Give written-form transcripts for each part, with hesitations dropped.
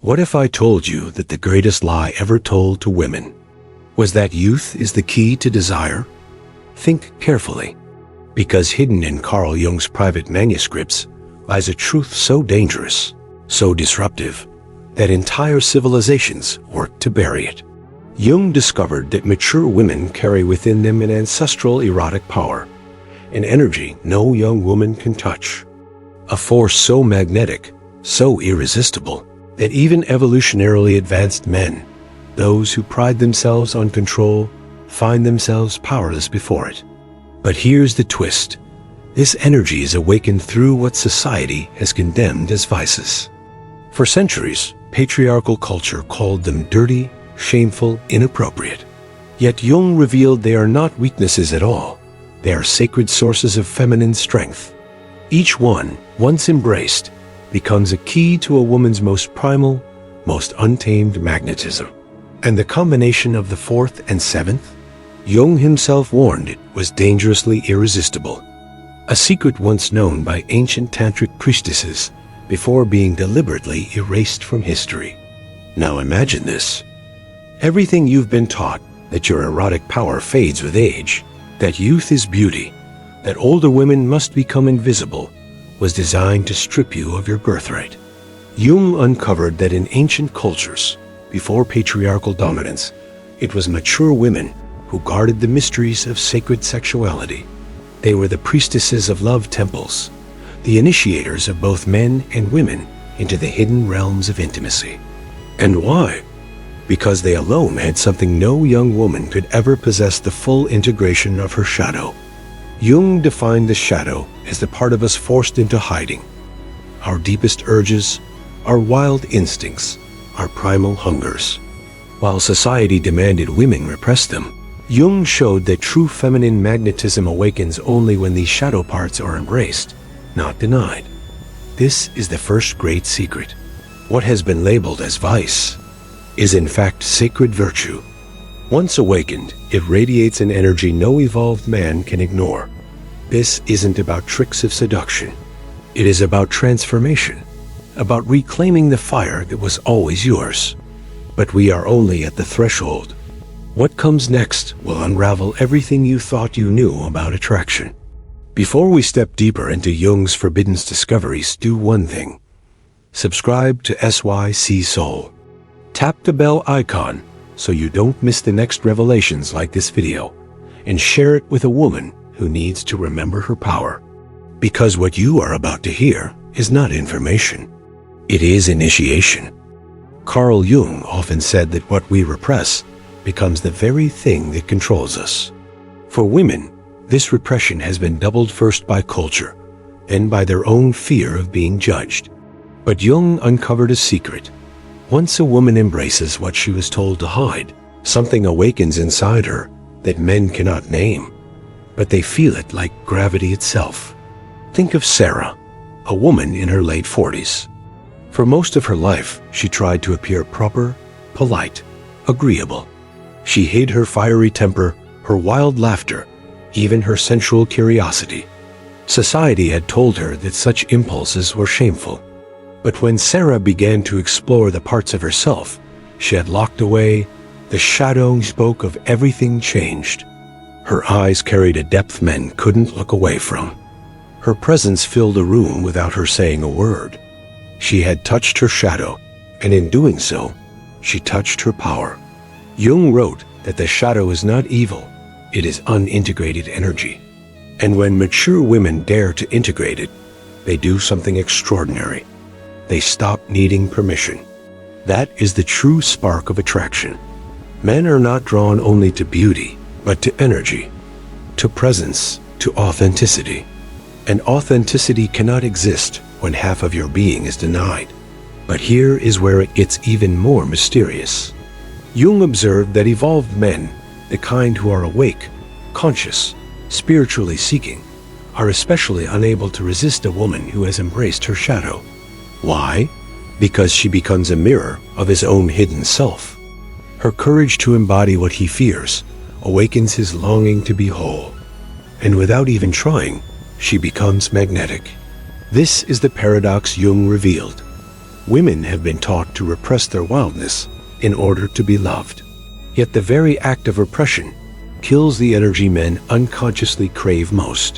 What if I told you that the greatest lie ever told to women was that youth is the key to desire? Think carefully, because hidden in Carl Jung's private manuscripts lies a truth so dangerous, so disruptive, that entire civilizations work to bury it. Jung discovered that mature women carry within them an ancestral erotic power, an energy no young woman can touch, a force so magnetic, so irresistible, that even evolutionarily advanced men, those who pride themselves on control, find themselves powerless before it. But here's the twist. This energy is awakened through what society has condemned as vices. For centuries, patriarchal culture called them dirty, shameful, inappropriate. Yet Jung revealed they are not weaknesses at all. They are sacred sources of feminine strength. Each one, once embraced, becomes a key to a woman's most primal, most untamed magnetism. And the combination of the fourth and seventh, Jung himself warned it was dangerously irresistible. A secret once known by ancient tantric priestesses before being deliberately erased from history. Now imagine this. Everything you've been taught, that your erotic power fades with age, that youth is beauty, that older women must become invisible, was designed to strip you of your birthright. Jung uncovered that in ancient cultures, before patriarchal dominance, it was mature women who guarded the mysteries of sacred sexuality. They were the priestesses of love temples, the initiators of both men and women into the hidden realms of intimacy. And why? Because they alone had something no young woman could ever possess: the full integration of her shadow. Jung defined the shadow as the part of us forced into hiding. Our deepest urges, our wild instincts, our primal hungers. While society demanded women repress them, Jung showed that true feminine magnetism awakens only when these shadow parts are embraced, not denied. This is the first great secret. What has been labeled as vice is in fact sacred virtue. Once awakened, it radiates an energy no evolved man can ignore. This isn't about tricks of seduction. It is about transformation, about reclaiming the fire that was always yours. But we are only at the threshold. What comes next will unravel everything you thought you knew about attraction. Before we step deeper into Jung's forbidden discoveries, do one thing. Subscribe to SYC Soul. Tap the bell icon so you don't miss the next revelations like this video, and share it with a woman who needs to remember her power. Because what you are about to hear is not information. It is initiation. Carl Jung often said that what we repress becomes the very thing that controls us. For women, this repression has been doubled first by culture, then by their own fear of being judged. But Jung uncovered a secret. Once a woman embraces what she was told to hide, something awakens inside her that men cannot name, but they feel it like gravity itself. Think of Sarah, a woman in her late 40s. For most of her life, she tried to appear proper, polite, agreeable. She hid her fiery temper, her wild laughter, even her sensual curiosity. Society had told her that such impulses were shameful. But when Sarah began to explore the parts of herself she had locked away, the shadow spoke of everything changed. Her eyes carried a depth men couldn't look away from. Her presence filled a room without her saying a word. She had touched her shadow, and in doing so, she touched her power. Jung wrote that the shadow is not evil, it is unintegrated energy. And when mature women dare to integrate it, they do something extraordinary. They stop needing permission. That is the true spark of attraction. Men are not drawn only to beauty, but to energy, to presence, to authenticity. And authenticity cannot exist when half of your being is denied. But here is where it gets even more mysterious. Jung observed that evolved men, the kind who are awake, conscious, spiritually seeking, are especially unable to resist a woman who has embraced her shadow. Why? Because she becomes a mirror of his own hidden self. Her courage to embody what he fears awakens his longing to be whole. And without even trying, she becomes magnetic. This is the paradox Jung revealed. Women have been taught to repress their wildness in order to be loved. Yet the very act of repression kills the energy men unconsciously crave most.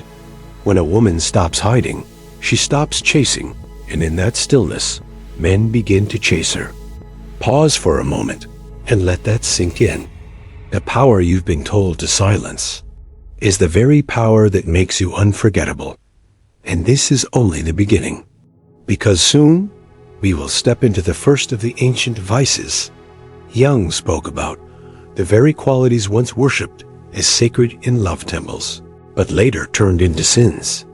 When a woman stops hiding, she stops chasing, and in that stillness, men begin to chase her. Pause for a moment and let that sink in. The power you've been told to silence is the very power that makes you unforgettable. And this is only the beginning, because soon we will step into the first of the ancient vices Jung spoke about, the very qualities once worshipped as sacred in love temples, but later turned into sins.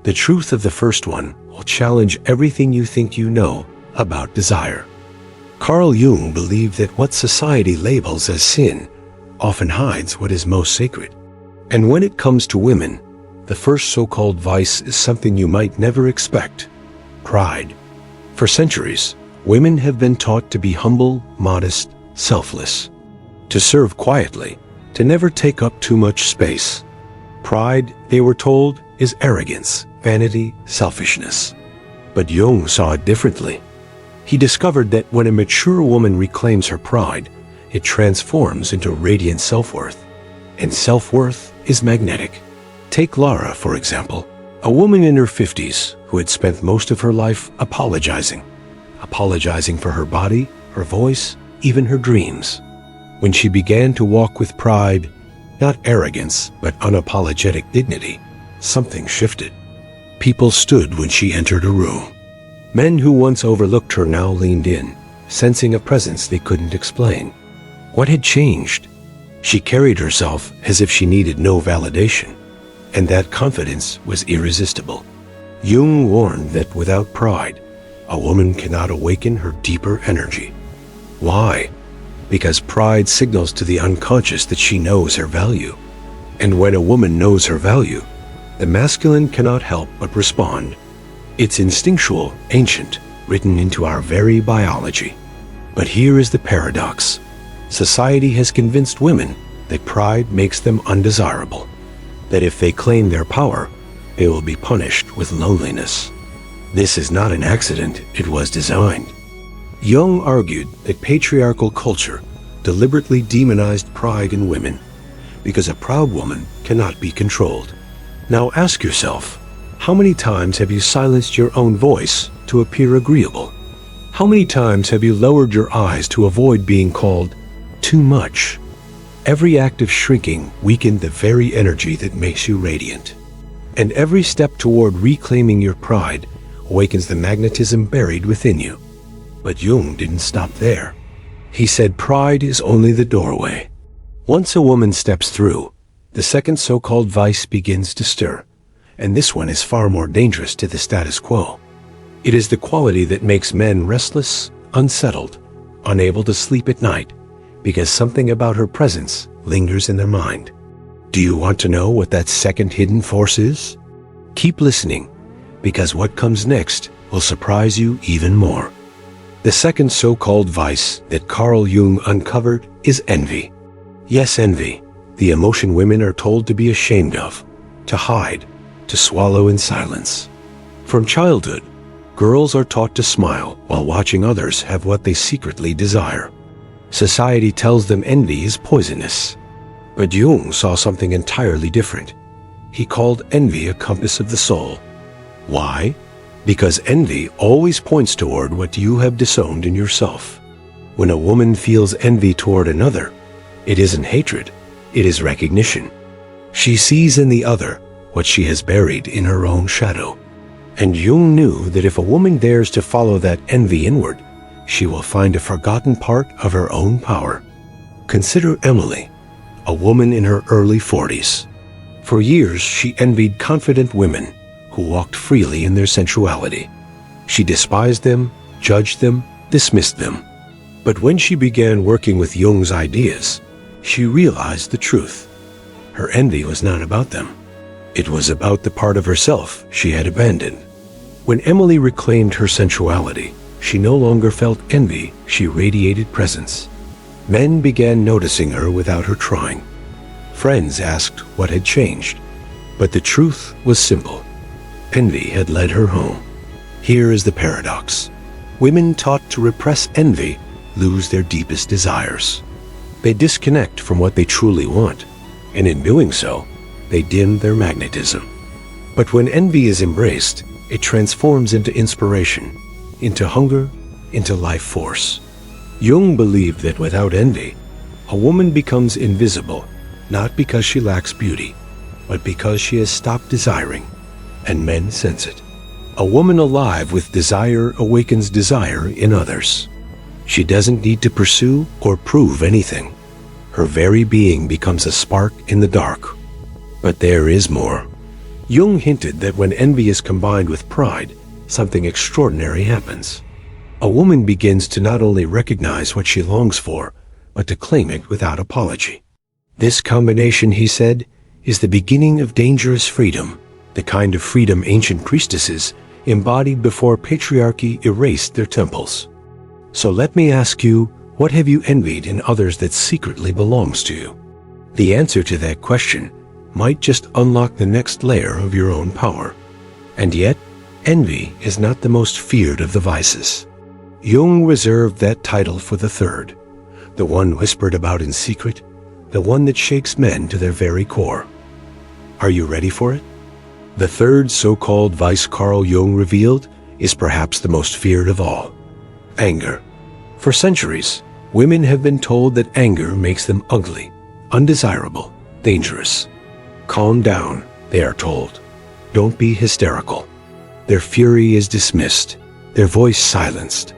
The truth of the first one will challenge everything you think you know about desire. Carl Jung believed that what society labels as sin often hides what is most sacred. And when it comes to women, the first so-called vice is something you might never expect: pride. For centuries, women have been taught to be humble, modest, selfless, to serve quietly, to never take up too much space. Pride, they were told, is arrogance, vanity, selfishness. But Jung saw it differently. He discovered that when a mature woman reclaims her pride, it transforms into radiant self-worth. And self-worth is magnetic. Take Lara, for example, a woman in her 50s who had spent most of her life apologizing for her body, her voice, even her dreams. When she began to walk with pride, not arrogance, but unapologetic dignity, something shifted. People stood when she entered a room. Men who once overlooked her now leaned in, sensing a presence they couldn't explain. What had changed? She carried herself as if she needed no validation, and that confidence was irresistible. Jung warned that without pride, a woman cannot awaken her deeper energy. Why? Because pride signals to the unconscious that she knows her value. And when a woman knows her value, the masculine cannot help but respond. It's instinctual, ancient, written into our very biology. But here is the paradox. Society has convinced women that pride makes them undesirable, that if they claim their power, they will be punished with loneliness. This is not an accident, it was designed. Jung argued that patriarchal culture deliberately demonized pride in women because a proud woman cannot be controlled. Now ask yourself, how many times have you silenced your own voice to appear agreeable? How many times have you lowered your eyes to avoid being called too much? Every act of shrinking weakened the very energy that makes you radiant. And every step toward reclaiming your pride awakens the magnetism buried within you. But Jung didn't stop there. He said pride is only the doorway. Once a woman steps through, the second so-called vice begins to stir, and this one is far more dangerous to the status quo. It is the quality that makes men restless, unsettled, unable to sleep at night, because something about her presence lingers in their mind. Do you want to know what that second hidden force is? Keep listening, because what comes next will surprise you even more. The second so-called vice that Carl Jung uncovered is envy. Yes, envy, the emotion women are told to be ashamed of, to hide, to swallow in silence. From childhood, girls are taught to smile while watching others have what they secretly desire. Society tells them envy is poisonous. But Jung saw something entirely different. He called envy a compass of the soul. Why? Because envy always points toward what you have disowned in yourself. When a woman feels envy toward another, it isn't hatred, it is recognition. She sees in the other what she has buried in her own shadow. And Jung knew that if a woman dares to follow that envy inward, she will find a forgotten part of her own power. Consider Emily, a woman in her early 40s. For years, she envied confident women who walked freely in their sensuality. She despised them, judged them, dismissed them. But when she began working with Jung's ideas, she realized the truth. Her envy was not about them. It was about the part of herself she had abandoned. When Emily reclaimed her sensuality, she no longer felt envy, she radiated presence. Men began noticing her without her trying. Friends asked what had changed, but the truth was simple. Envy had led her home. Here is the paradox. Women taught to repress envy lose their deepest desires. They disconnect from what they truly want, and in doing so, they dim their magnetism. But when envy is embraced, it transforms into inspiration, into hunger, into life force. Jung believed that without envy, a woman becomes invisible, not because she lacks beauty, but because she has stopped desiring, and men sense it. A woman alive with desire awakens desire in others. She doesn't need to pursue or prove anything. Her very being becomes a spark in the dark. But there is more. Jung hinted that when envy is combined with pride, something extraordinary happens. A woman begins to not only recognize what she longs for, but to claim it without apology. This combination, he said, is the beginning of dangerous freedom, the kind of freedom ancient priestesses embodied before patriarchy erased their temples. So let me ask you, what have you envied in others that secretly belongs to you? The answer to that question might just unlock the next layer of your own power. And yet, envy is not the most feared of the vices. Jung reserved that title for the third, the one whispered about in secret, the one that shakes men to their very core. Are you ready for it? The third so-called vice Carl Jung revealed is perhaps the most feared of all: anger. For centuries, women have been told that anger makes them ugly, undesirable, dangerous. Calm down, they are told. Don't be hysterical. Their fury is dismissed, their voice silenced.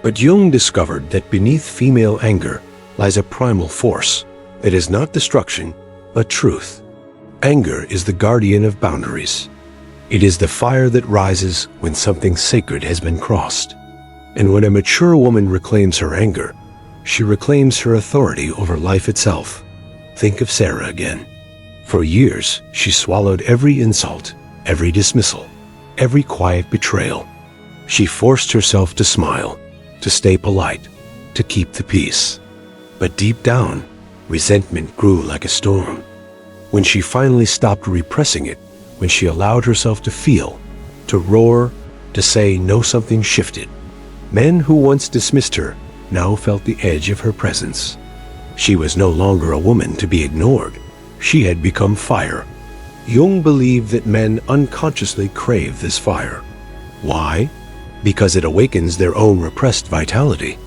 But Jung discovered that beneath female anger lies a primal force that is not destruction, but truth. Anger is the guardian of boundaries. It is the fire that rises when something sacred has been crossed. And when a mature woman reclaims her anger, she reclaims her authority over life itself. Think of Sarah again. For years, she swallowed every insult, every dismissal, every quiet betrayal. She forced herself to smile, to stay polite, to keep the peace. But deep down, resentment grew like a storm. When she finally stopped repressing it, when she allowed herself to feel, to roar, to say no, something shifted. Men who once dismissed her now felt the edge of her presence. She was no longer a woman to be ignored. She had become fire. Jung believed that men unconsciously crave this fire. Why? Because it awakens their own repressed vitality.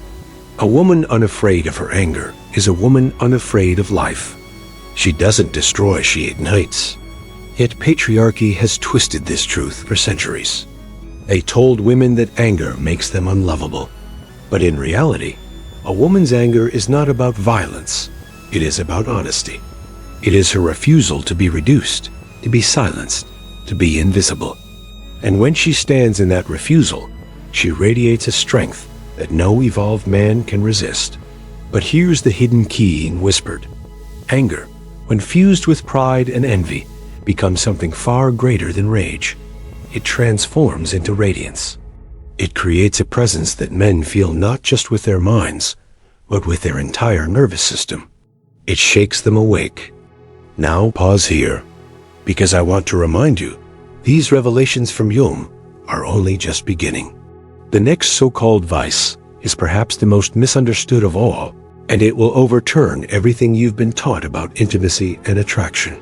A woman unafraid of her anger is a woman unafraid of life. She doesn't destroy, she ignites. Yet patriarchy has twisted this truth for centuries. They told women that anger makes them unlovable. But in reality, a woman's anger is not about violence. It is about honesty. It is her refusal to be reduced, to be silenced, to be invisible. And when she stands in that refusal, she radiates a strength that no evolved man can resist. But here's the hidden key whispered. Anger, when fused with pride and envy, becomes something far greater than rage. It transforms into radiance. It creates a presence that men feel not just with their minds, but with their entire nervous system. It shakes them awake. Now pause here, because I want to remind you, these revelations from Jung are only just beginning. The next so-called vice is perhaps the most misunderstood of all, and it will overturn everything you've been taught about intimacy and attraction.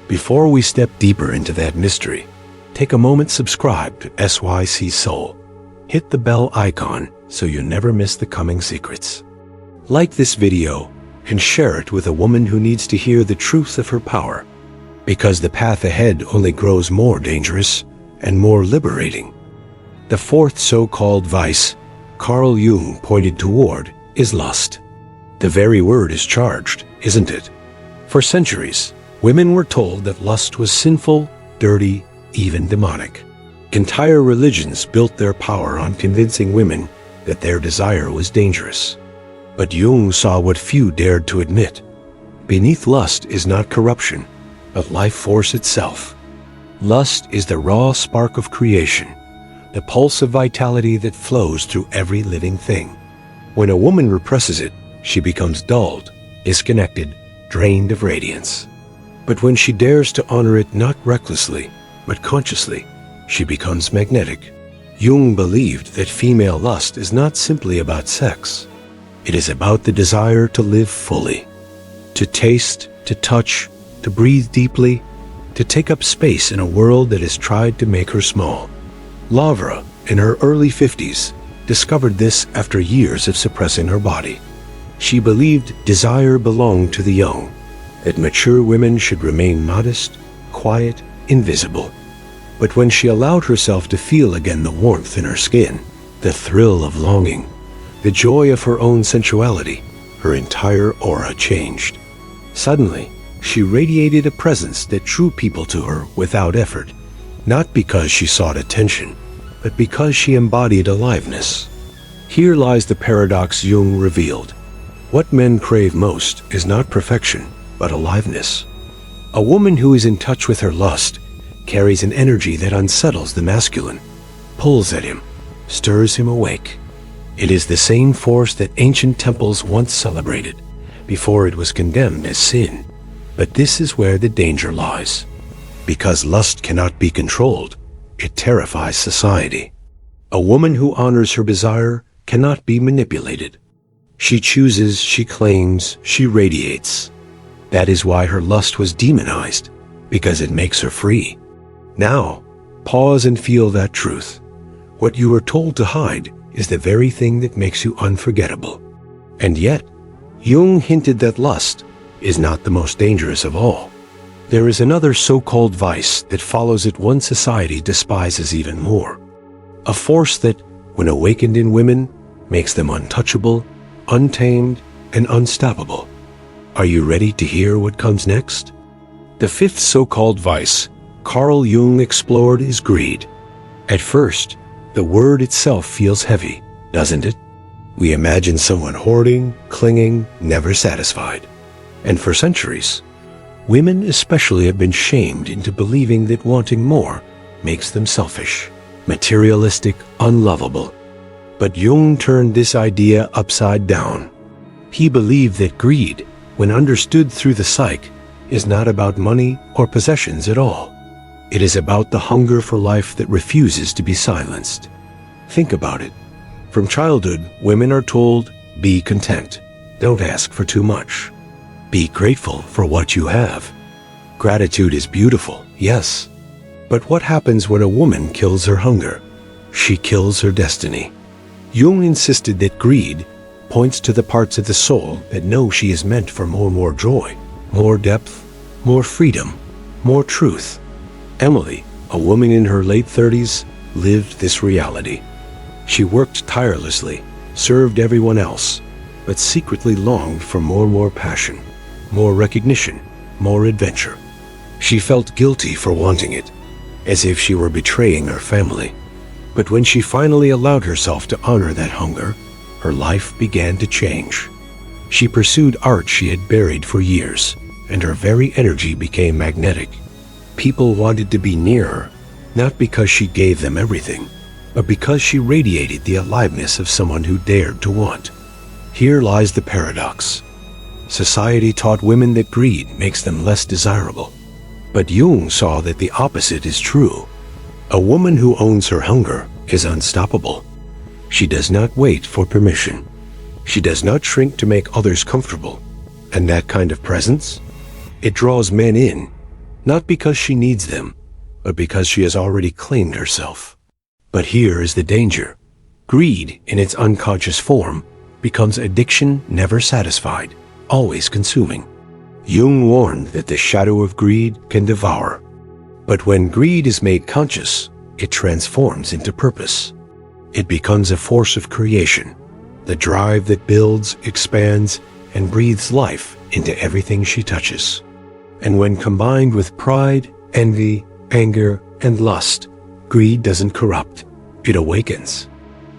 Before we step deeper into that mystery, take a moment to subscribe to SYC Soul. Hit the bell icon so you never miss the coming secrets. Like this video and share it with a woman who needs to hear the truth of her power, because the path ahead only grows more dangerous and more liberating. The fourth so-called vice Carl Jung pointed toward is lust. The very word is charged, isn't it? For centuries, women were told that lust was sinful, dirty, even demonic. Entire religions built their power on convincing women that their desire was dangerous. But Jung saw what few dared to admit. Beneath lust is not corruption, but life force itself. Lust is the raw spark of creation, the pulse of vitality that flows through every living thing. When a woman represses it, she becomes dulled, disconnected, drained of radiance. But when she dares to honor it not recklessly, but consciously, she becomes magnetic. Jung believed that female lust is not simply about sex. It is about the desire to live fully, to taste, to touch, to breathe deeply, to take up space in a world that has tried to make her small. Lavra, in her early 50s, discovered this after years of suppressing her body. She believed desire belonged to the young, that mature women should remain modest, quiet, invisible. But when she allowed herself to feel again the warmth in her skin, the thrill of longing, the joy of her own sensuality, her entire aura changed. Suddenly, she radiated a presence that drew people to her without effort, not because she sought attention, but because she embodied aliveness. Here lies the paradox Jung revealed. What men crave most is not perfection, but aliveness. A woman who is in touch with her lust carries an energy that unsettles the masculine, pulls at him, stirs him awake. It is the same force that ancient temples once celebrated, before it was condemned as sin. But this is where the danger lies. Because lust cannot be controlled, it terrifies society. A woman who honors her desire cannot be manipulated. She chooses, she claims, she radiates. That is why her lust was demonized, because it makes her free. Now, pause and feel that truth. What you are told to hide is the very thing that makes you unforgettable. And yet, Jung hinted that lust is not the most dangerous of all. There is another so-called vice that follows it one society despises even more. A force that, when awakened in women, makes them untouchable, untamed, and unstoppable. Are you ready to hear what comes next? The fifth so-called vice Carl Jung explored is greed. At first, the word itself feels heavy, doesn't it? We imagine someone hoarding, clinging, never satisfied. And for centuries, women especially have been shamed into believing that wanting more makes them selfish, materialistic, unlovable. But Jung turned this idea upside down. He believed that greed, when understood through the psyche, is not about money or possessions at all. It is about the hunger for life that refuses to be silenced. Think about it. From childhood, women are told, be content. Don't ask for too much. Be grateful for what you have. Gratitude is beautiful, yes. But what happens when a woman kills her hunger? She kills her destiny. Jung insisted that greed points to the parts of the soul that know she is meant for more joy, more depth, more freedom, more truth. Emily, a woman in her late 30s, lived this reality. She worked tirelessly, served everyone else, but secretly longed for more passion, more recognition, more adventure. She felt guilty for wanting it, as if she were betraying her family. But when she finally allowed herself to honor that hunger, her life began to change. She pursued art she had buried for years, and her very energy became magnetic. People wanted to be near her, not because she gave them everything, but because she radiated the aliveness of someone who dared to want. Here lies the paradox. Society taught women that greed makes them less desirable. But Jung saw that the opposite is true. A woman who owns her hunger is unstoppable. She does not wait for permission. She does not shrink to make others comfortable. And that kind of presence? It draws men in, not because she needs them, but because she has already claimed herself. But here is the danger. Greed, in its unconscious form, becomes addiction never satisfied, always consuming. Jung warned that the shadow of greed can devour. But when greed is made conscious, it transforms into purpose. It becomes a force of creation, the drive that builds, expands, and breathes life into everything she touches. And when combined with pride, envy, anger, and lust, greed doesn't corrupt, it awakens.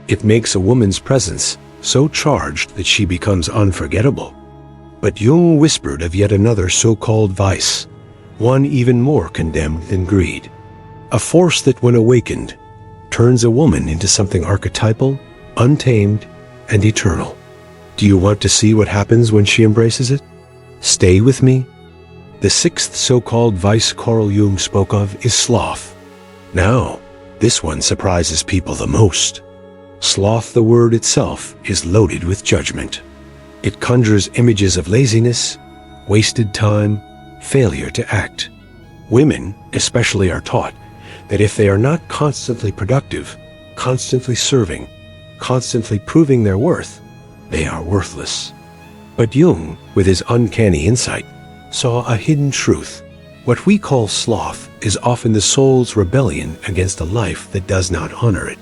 It makes a woman's presence so charged that she becomes unforgettable. But Jung whispered of yet another so-called vice, one even more condemned than greed. A force that, when awakened, turns a woman into something archetypal, untamed, and eternal. Do you want to see what happens when she embraces it? Stay with me. The sixth so-called vice Carl Jung spoke of is sloth. Now, This one surprises people the most. Sloth, the word itself, is loaded with judgment. It conjures images of laziness, wasted time, failure to act. Women, especially, are taught that if they are not constantly productive, constantly serving, constantly proving their worth, they are worthless. But Jung, with his uncanny insight, saw a hidden truth. What we call sloth is often the soul's rebellion against a life that does not honor it.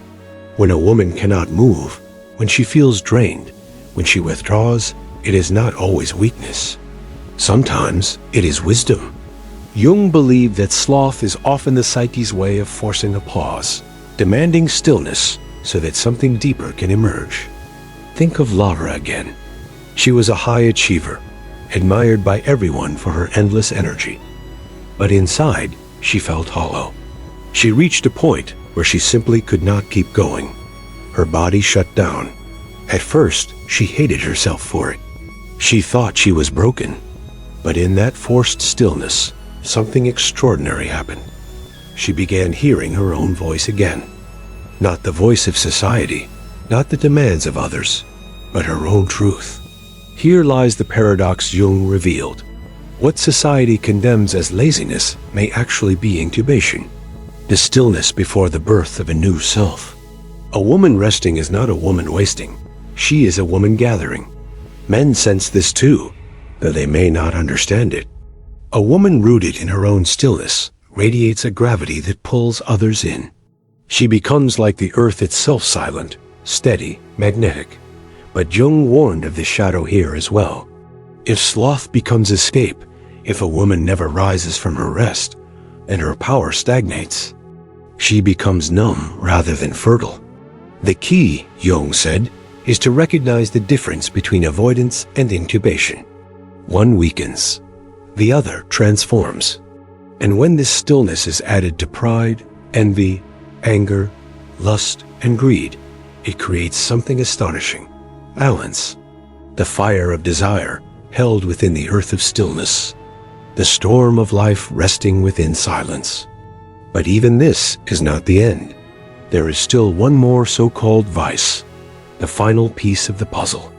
When a woman cannot move, when she feels drained, when she withdraws, it is not always weakness. Sometimes it is wisdom. Jung believed that sloth is often the psyche's way of forcing a pause, demanding stillness so that something deeper can emerge. Think of Lara again. She was a high achiever, admired by everyone for her endless energy. But inside, she felt hollow. She reached a point where she simply could not keep going. Her body shut down. At first, she hated herself for it. She thought she was broken. But in that forced stillness, something extraordinary happened. She began hearing her own voice again. Not the voice of society, not the demands of others, but her own truth. Here lies the paradox Jung revealed. What society condemns as laziness may actually be incubation, the stillness before the birth of a new self. A woman resting is not a woman wasting. She is a woman gathering. Men sense this too, though they may not understand it. A woman rooted in her own stillness radiates a gravity that pulls others in. She becomes like the earth itself, silent, steady, magnetic. But Jung warned of the shadow here as well. If sloth becomes escape, if a woman never rises from her rest, and her power stagnates, she becomes numb rather than fertile. The key, Jung said, is to recognize the difference between avoidance and incubation. One weakens, the other transforms. And when this stillness is added to pride, envy, anger, lust, and greed, it creates something astonishing. Balance. The fire of desire held within the earth of stillness. The storm of life resting within silence. But even this is not the end. There is still one more so-called vice, the final piece of the puzzle.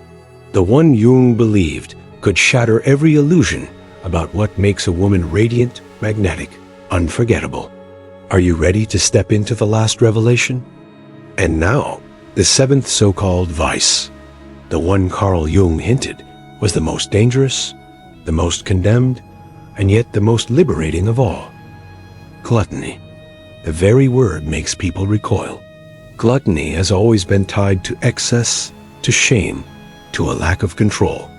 The one Jung believed could shatter every illusion about what makes a woman radiant, magnetic, unforgettable. Are you ready to step into the last revelation? And now, the seventh so-called vice. The one Carl Jung hinted was the most dangerous, the most condemned, and yet the most liberating of all. Gluttony. The very word makes people recoil. Gluttony has always been tied to excess, to shame, to a lack of control.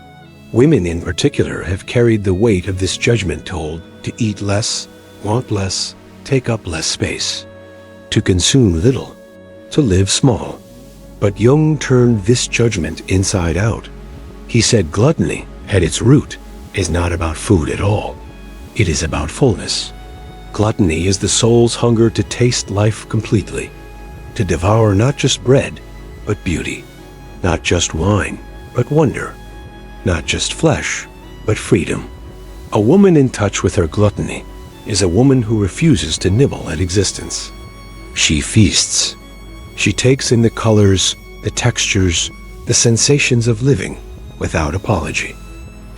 Women in particular have carried the weight of this judgment told to eat less, want less, take up less space, to consume little, to live small. But Jung turned this judgment inside out. He said gluttony, at its root, is not about food at all. It is about fullness. Gluttony is the soul's hunger to taste life completely, to devour not just bread, but beauty, not just wine, but wonder, not just flesh, but freedom. A woman in touch with her gluttony is a woman who refuses to nibble at existence. She feasts. She takes in the colors, the textures, the sensations of living without apology.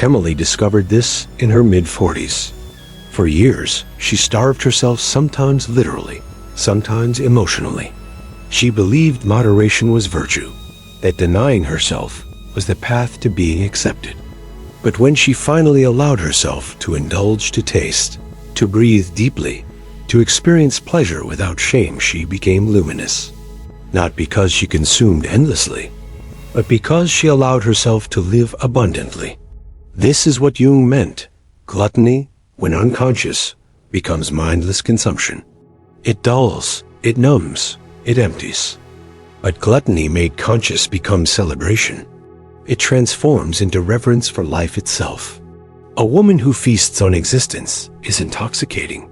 Emily discovered this in her mid-40s. For years, she starved herself, sometimes literally, sometimes emotionally. She believed moderation was virtue, that denying herself was the path to being accepted. But when she finally allowed herself to indulge, to taste, to breathe deeply, to experience pleasure without shame, she became luminous. Not because she consumed endlessly, but because she allowed herself to live abundantly. This is what Jung meant. Gluttony, when unconscious, becomes mindless consumption. It dulls, it numbs, it empties. But gluttony made conscious becomes celebration. It transforms into reverence for life itself. A woman who feasts on existence is intoxicating.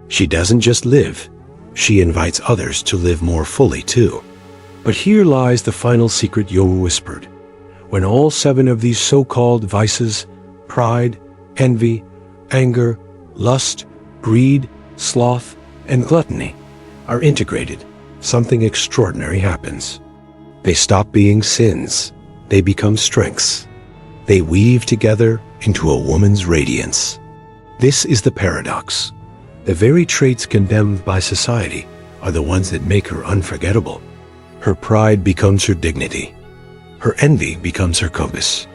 She doesn't just live, she invites others to live more fully too. But here lies the final secret Jung whispered. When all seven of these so-called vices, pride, envy, anger, lust, greed, sloth, and gluttony, are integrated, something extraordinary happens. They stop being sins. They become strengths. They weave together into a woman's radiance. This is the paradox. The very traits condemned by society are the ones that make her unforgettable. Her pride becomes her dignity. Her envy becomes her compass.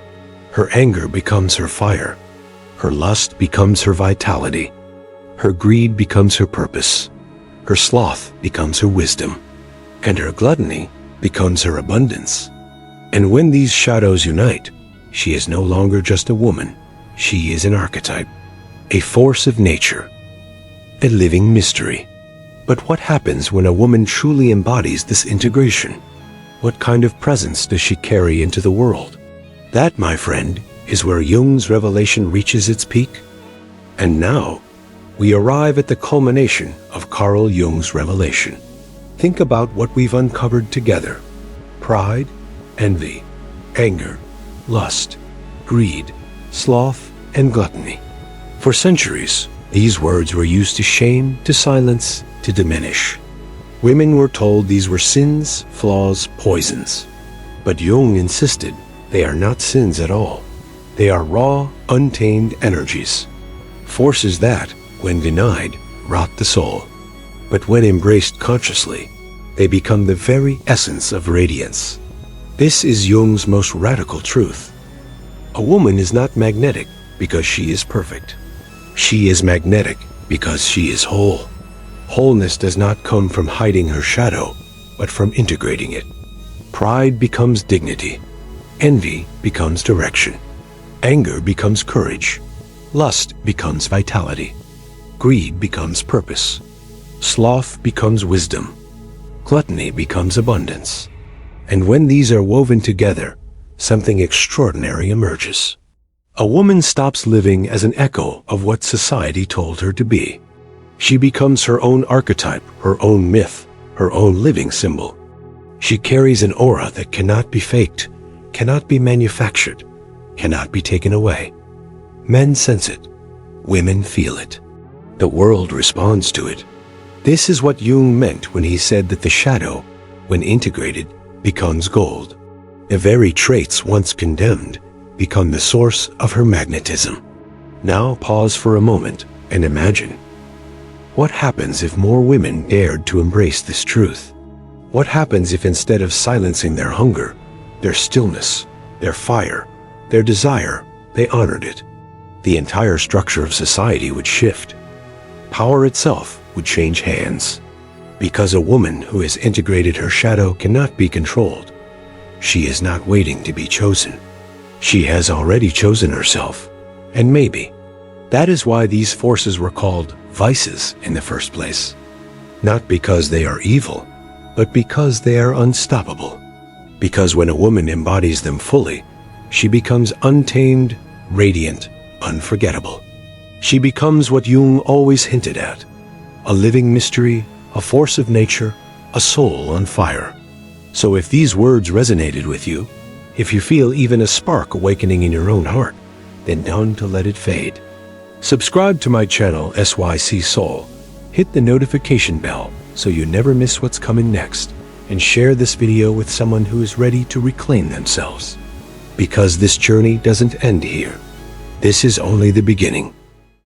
Her anger becomes her fire. Her lust becomes her vitality. Her greed becomes her purpose. Her sloth becomes her wisdom. And her gluttony becomes her abundance. And when these shadows unite, she is no longer just a woman. She is an archetype, a force of nature, a living mystery. But what happens when a woman truly embodies this integration? What kind of presence does she carry into the world? That, my friend, is where Jung's revelation reaches its peak. And now, we arrive at the culmination of Carl Jung's revelation. Think about what we've uncovered together. Pride, envy, anger, lust, greed, sloth, and gluttony. For centuries, these words were used to shame, to silence, to diminish. Women were told these were sins, flaws, poisons. But Jung insisted they are not sins at all. They are raw, untamed energies. Forces that, when denied, rot the soul. But when embraced consciously, they become the very essence of radiance. This is Jung's most radical truth. A woman is not magnetic because she is perfect. She is magnetic because she is whole. Wholeness does not come from hiding her shadow, but from integrating it. Pride becomes dignity. Envy becomes direction. Anger becomes courage. Lust becomes vitality. Greed becomes purpose. Sloth becomes wisdom. Gluttony becomes abundance. And when these are woven together, something extraordinary emerges. A woman stops living as an echo of what society told her to be. She becomes her own archetype, her own myth, her own living symbol. She carries an aura that cannot be faked, cannot be manufactured, cannot be taken away. Men sense it. Women feel it. The world responds to it. This is what Jung meant when he said that the shadow, when integrated, becomes gold. The very traits once condemned become the source of her magnetism. Now pause for a moment and imagine. What happens if more women dared to embrace this truth? What happens if instead of silencing their hunger, their stillness, their fire, their desire, they honored it? The entire structure of society would shift. Power itself would change hands. Because a woman who has integrated her shadow cannot be controlled. She is not waiting to be chosen. She has already chosen herself. And maybe that is why these forces were called vices in the first place. Not because they are evil, but because they are unstoppable. Because when a woman embodies them fully, she becomes untamed, radiant, unforgettable. She becomes what Jung always hinted at, a living mystery, a force of nature, a soul on fire. So if these words resonated with you, if you feel even a spark awakening in your own heart, then don't let it fade. Subscribe to my channel SYC Soul. Hit the notification bell so you never miss what's coming next, and share this video with someone who is ready to reclaim themselves. Because this journey doesn't end here. This is only the beginning.